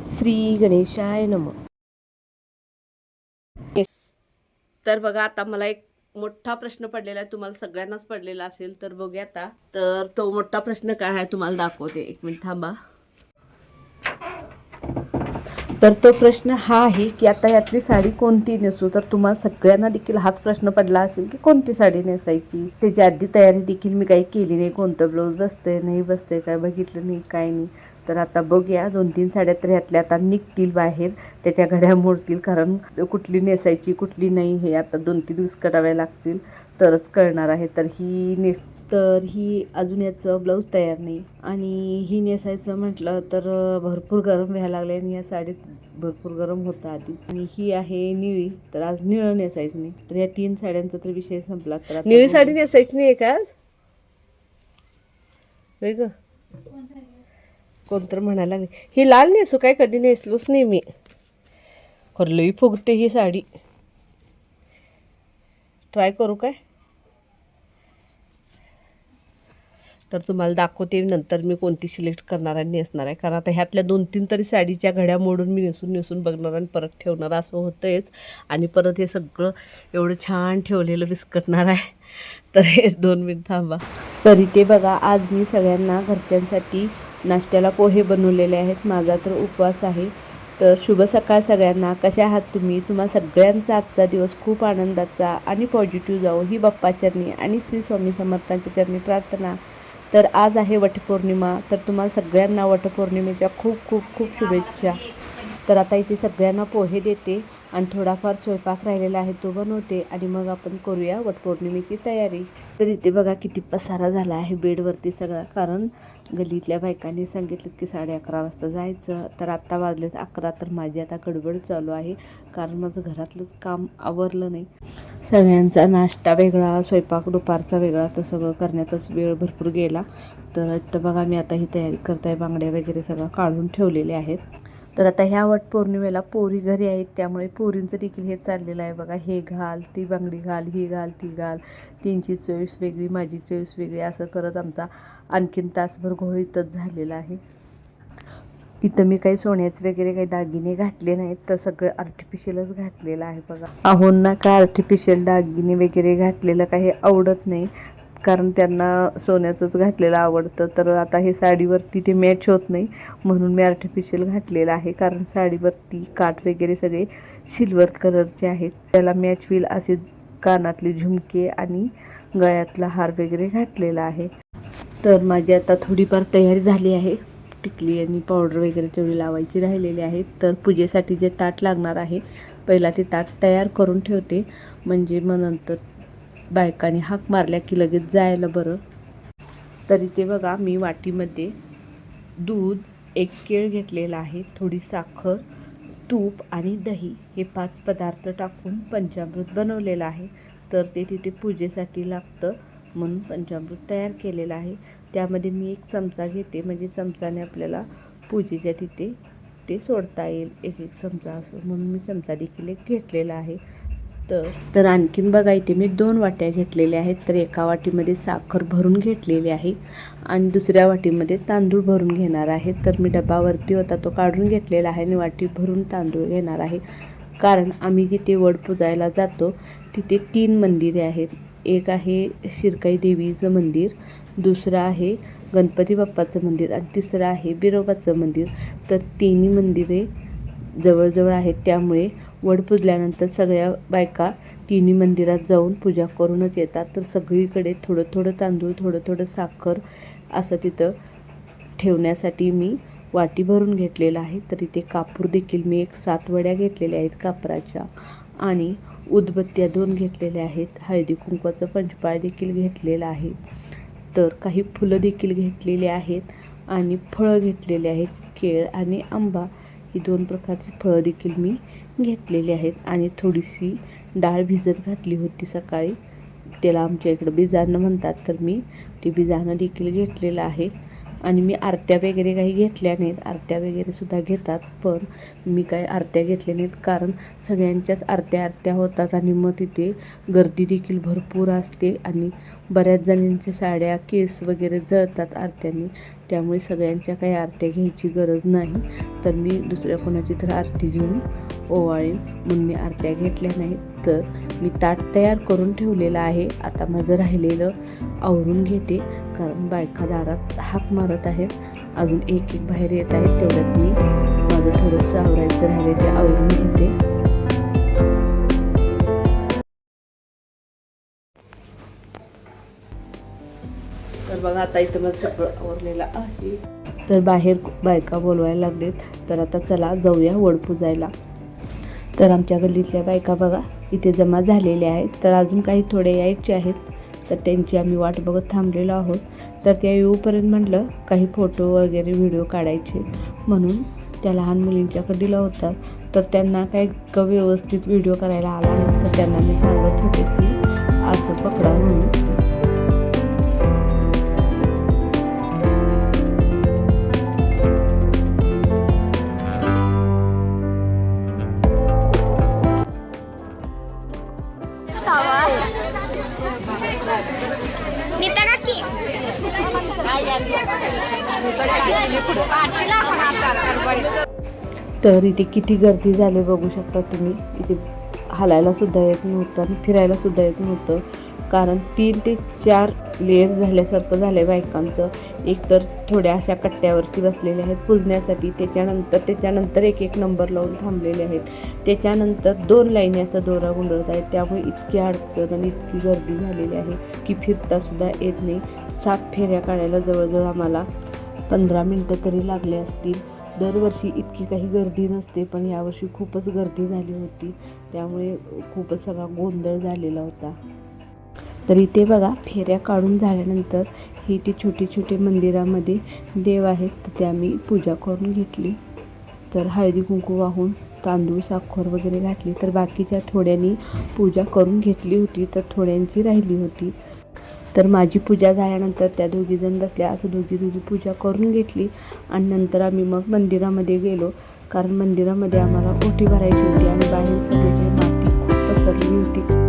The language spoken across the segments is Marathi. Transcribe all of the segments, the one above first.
श्री गणेशाय नमः. तर बघा, आता मला एक मोठा प्रश्न पडलेला आहे, तुम्हाला सगळ्यांनाच पडलेला असेल. तर बघूया आता. तर तो मोठा प्रश्न काय आहे तुम्हाला दाखवते, एक मिनिट थांबा. तर तो प्रश्न हा आहे की आता यातली साडी कोणती नेसू. तर तुम्हाला सगळ्यांना देखील हाच प्रश्न पडला असेल की कोणती साडी नेसायची. त्याची आधी तयारी देखील मी काही केली नाही, कोणतं ब्लाऊज बसतंय नाही बसतंय काय बघितलं नाही, काय नाही. तर आता बघूया, 2-3 साड्या तर ह्यातल्या आता निघतील बाहेर, त्याच्या घड्या मोडतील. कारण कुठली नेसायची कुठली नाही हे आता 2-3 दिवस कराव्या लागतील, तरच कळणार आहे. तर ही अजून याचं ब्लाऊज तयार नाही, आणि ही नेसायचं म्हटलं तर भरपूर गरम व्हायला लागले, आणि या साडीत भरपूर गरम होतं आधीच. आणि ही आहे निळी, तर आज निळं नेसायचं नाही. तर या 3 साड्यांचा तर विषय संपला. तर निळी साडी नेसायची नाही का आज? होय ग, कोणतर म्हणायला लागले ही लाल नेसू काय, कधी नेसलोच नाही मी. खरं लई फुगते ही साडी, ट्राय करू काय? तर तुम्हाला दाखवते नंतर मी कोणती सिलेक्ट करणार आणि नेसणार आहे. कारण आता ह्यातल्या 2-3 तरी साडीच्या घड्या मोडून मी नेसून बघणार आणि परत ठेवणार, असं होतंयच. आणि परत हे सगळं एवढं छान ठेवलेलं विस्कटणार आहे. तर हे 2 मिनिट थांबा. तरी ते बघा, आज मी सगळ्यांना घरच्यांसाठी नाश्त्याला पोहे बनवलेले आहेत. माझा तर उपवास आहे. तर शुभ सकाळ सगळ्यांना. कशा आहात तुम्ही? तुम्हाला सगळ्यांचा आजचा दिवस खूप आनंदाचा आणि पॉझिटिव्ह जावो ही बाप्पा चरणी आणि श्री स्वामी समर्थांच्या चरणी प्रार्थना. तर आज आहे वटपौर्णिमा. तर तुम्हाला सगळ्यांना वटपौर्णिमेच्या खूप खूप खूप शुभेच्छा. तर आता इथे सगळ्यांना पोहे देते आणि थोडाफार स्वयंपाक राहिलेला आहे तो बनवते, आणि मग आपण करूया वटपौर्णिमेची तयारी. तर इथे बघा किती पसारा झाला आहे बेडवरती सगळा. कारण गल्लीतल्या बायकांनी सांगितलं की 11:30 वाजता जायचं. तर आत्ता वाजलेत 11. तर माझी आता गडबड चालू आहे, कारण माझं घरातलंच काम आवरलं नाही. सगळ्यांचा नाश्ता वेगळा, स्वयंपाक दुपारचा वेगळा, तर सगळं करण्याचाच वेळ भरपूर गेला. तर इथं बघा मी आता ही तयारी करताय, बांगड्या वगैरे सगळं काढून ठेवलेले आहेत. तर आता ह्या वटपौर्णिमेला पोरी घरी आहेत, त्यामुळे पोरींचं देखील हे चाललेलं आहे बघा, हे घाल, ती बांगडी घाल, ही घाल, ती घाल, त्यांची चॉईस वेगळी माझी चॉईस वेगळी, असं करत आमचा आणखीन तासभर घोळीतच झालेला आहे. इथं मी काही सोन्याचे वगैरे काही दागिने घातले नाहीत, तर सगळं आर्टिफिशियलच घातलेलं आहे बघा. आहोंना काय आर्टिफिशियल दागिने वगैरे घातलेलं काही आवडत नाही, कारण त्यांना सोन्याचंच घातलेलं आवडतं. तर आता हे साडीवरती ते मॅच होत नाही, म्हणून मी आर्टिफिशियल घातलेलं आहे. कारण साडीवरती काठ वगैरे सगळे सिल्वर कलरचे आहेत, त्याला मॅच होईल असे कानातले झुमके आणि गळ्यातला हार वगैरे घातलेला आहे. तर माझी आता थोडीफार तयारी झाली आहे. टिकली आणि पावडर वगैरे तेवढी लावायची राहिलेली आहे. तर पूजेसाठी जे ताट लागणार आहे, पहिला ते ताट तयार करून ठेवते, म्हणजे मग नंतर बायकांनी हाक मारल्या की लगेच जायला बरं. तरी ते बघा, मी वाटीमध्ये दूध, 1 केळ घेतलेला आहे, थोडी साखर, तूप आणि दही हे 5 पदार्थ टाकून पंचामृत बनवलेलं आहे. तर ते तिथे पूजेसाठी लागतं म्हणून पंचामृत तयार केलेलं आहे. त्यामध्ये मी 1 चमचा घेते, म्हणजे चमचाने आपल्याला पूजेच्या तिथे ते सोडता येईल. 1 चमचा असं, म्हणून मी चमचा देखील 1 घेतलेला आहे. तर आणखीन बघा, इथे मी 2 वाट्या घेतलेल्या आहेत. तर एका वाटीमध्ये साखर भरून घेतलेली आहे आणि दुसऱ्या वाटीमध्ये तांदूळ भरून घेणार आहे. तर मी डब्बावरती होता तो काढून घेतलेला आहे आणि वाटी भरून तांदूळ घेणार आहे. कारण आम्ही जिथे वड पुजायला जातो तिथे 3 मंदिरे आहेत. एक आहे शिरकाई देवीचं मंदिर, दुसरं आहे गणपती बाप्पाचं मंदिर आणि तिसरं आहे बिरोबाचं मंदिर. तर तिन्ही मंदिरे जवळजवळ आहेत, त्यामुळे वड पुजल्यानंतर सगळ्या बायका तिन्ही मंदिरात जाऊन पूजा करूनच येतात. तर सगळीकडे थोडं थोडं तांदूळ, थोडं थोडं साखर असं तिथं ठेवण्यासाठी मी वाटी भरून घेतलेला आहे. तर इथे कापूर देखील मी 7 वड्या घेतलेल्या आहेत कापराच्या, आणि उदबत्त्या 2 घेतलेल्या आहेत. हळदी कुंकवाचं पंचपाळ देखील घेतलेलं आहे. तर काही फुलं देखील घेतलेली आहेत आणि फळं घेतलेली आहेत, केळ आणि आंबा ही 2 प्रकारची फळं देखील मी घेतलेली आहेत. आणि थोडीशी डाळ भिजत घातली होती सकाळी, त्याला आमच्या इकडं बिजाणं म्हणतात, तर मी ते बिजाणं देखील घेतलेलं आहे. आणि मी आरत्या वगैरे काही घेतल्या नाहीत, आरत्या वगैरे सुद्धा घेतात, पण मी काही आरत्या घेतल्या नाहीत, कारण सगळ्यांच्याच आरत्या होतात आणि मग तिथे गर्दी देखील भरपूर असते आणि बऱ्याच जणींच्या साड्या केस वगैरे जळतात आरत्याने, त्यामुळे सगळ्यांच्या काही आरत्या घ्यायची गरज नाही. तर मी दुसऱ्या कोणाची तर आरती घेऊन ओवाळेन म्हणून मी आरत्या घेतल्या नाहीत. तर मी ताट तयार करून ठेवलेलं आहे. आता माझं राहिलेलं आवरून घेते, कारण बायका दारात हाक मारत आहेत, अजून एक एक बाहेर येत आहेत. तेवढ्यात मी माझं थोडंसं आवरायचं राहिले ते आवरून घेते. तर बघा आता इथं मला सगळं आवरलेलं आहे. तर बाहेर बायका बोलवायला लागलेत, तर आता चला जाऊया वड पूजायला. तर आमच्या गल्लीतल्या बायका बघा इथे जमा झालेल्या आहेत. तर अजून काही थोडे यायचे आहेत, तर त्यांची आम्ही वाट बघत थांबलेलो आहोत. तर त्या येऊपर्यंत म्हटलं काही फोटो वगैरे व्हिडिओ काढायचे, म्हणून त्या लहान मुलींच्याकडे दिला होता. तर त्यांना काही व्यवस्थित व्हिडिओ करायला आला नाही, तर त्यांना मी सांगत होते की असं पकडा म्हणून. तर इथे किती गर्दी झाली बघू शकता तुम्ही. इथे हालायला सुद्धा येत नव्हतं आणि फिरायला सुद्धा येत नव्हतं, कारण 3 ते 4 लेअर झाल्यासारखं झालं आहे बायकांचं. एक तर थोड्या अशा कट्ट्यावरती बसलेल्या आहेत पूजण्यासाठी, त्याच्यानंतर एक एक नंबर लावून थांबलेले आहेत, त्याच्यानंतर 2 लाईनी असा दोरा गुंडळत आहेत. त्यामुळे इतकी अडचण आणि इतकी गर्दी झालेली आहे की फिरतासुद्धा येत नाही. 7 फेऱ्या काढायला जवळजवळ आम्हाला 15 मिनटं तरी लागले असतील. दरवर्षी इतकी काही गर्दी नसते, पण यावर्षी खूपच गर्दी झाली होती, त्यामुळे खूपच सगळा गोंधळ झालेला होता. तर इथे बघा फेऱ्या काढून झाल्यानंतर हे इथे छोटे छोटे मंदिरामध्ये देव आहेत, तर ते आम्ही पूजा करून घेतली. तर हळदी कुंकू वाहून तांदूळ साखर वगैरे घातली. तर बाकीच्या थोड्यांनी पूजा करून घेतली होती, तर थोड्यांची राहिली होती. तर माझी पूजा झाल्यानंतर त्या दोघीजण बसल्या, असं दोघी पूजा करून घेतली. आणि नंतर आम्ही मग मंदिरामध्ये गेलो, कारण मंदिरामध्ये आम्हाला ओटी भरायची होती आणि बाहेर सगळीकडे माती खूप पसरली होती.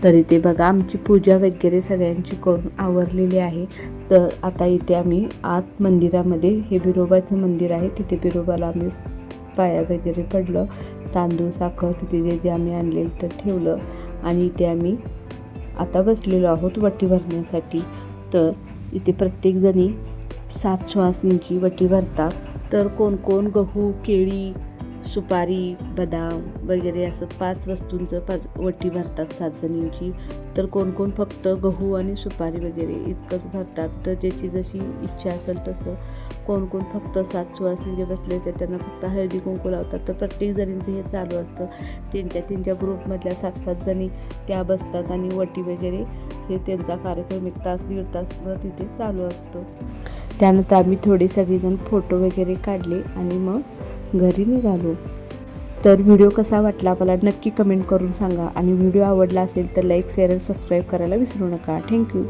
तर इथे बघा आमची पूजा वगैरे सगळ्यांची करून आवरलेली आहे. तर आता इथे आम्ही आत मंदिरामध्ये, हे बिरोबाचं मंदिर आहे, तिथे बिरोबाला आम्ही पाया वगैरे पडलं, तांदूळ साखर तिथे जे जे आम्ही आणलेलं तर ठेवलं. आणि इथे आम्ही आता बसलेलो आहोत वटी भरण्यासाठी. तर इथे प्रत्येकजणी 7 सुवासिनींची वटी भरतात. तर कोण कोण गहू, केळी, सुपारी, बदाम वगैरे असं 5 वस्तूंचं वटी भरतात 7 जणींची. तर कोण कोण फक्त गहू आणि सुपारी वगैरे इतकंच भरतात. तर ज्याची जशी इच्छा असेल तसं. कोण कोण फक्त 7 सुवासिनी जे बसले असतात त्यांना फक्त हळदी कुंकू लावतात. तर प्रत्येक जणींचं हे चालू असतं. त्यांच्या ग्रुपमधल्या 7 जणी त्या बसतात आणि वटी वगैरे हे त्यांचा कार्यक्रम 1 तास 1.5 तास तिथे चालू असतो. त्यानंतर आम्ही थोडे सगळेजण फोटो वगैरे काढले आणि मग घरी निघालो. तर व्हिडिओ कसा वाटला मला नक्की कमेंट करून सांगा, आणि व्हिडिओ आवडला असेल तर लाईक, शेअर आणि सबस्क्राईब करायला विसरू नका. थँक्यू.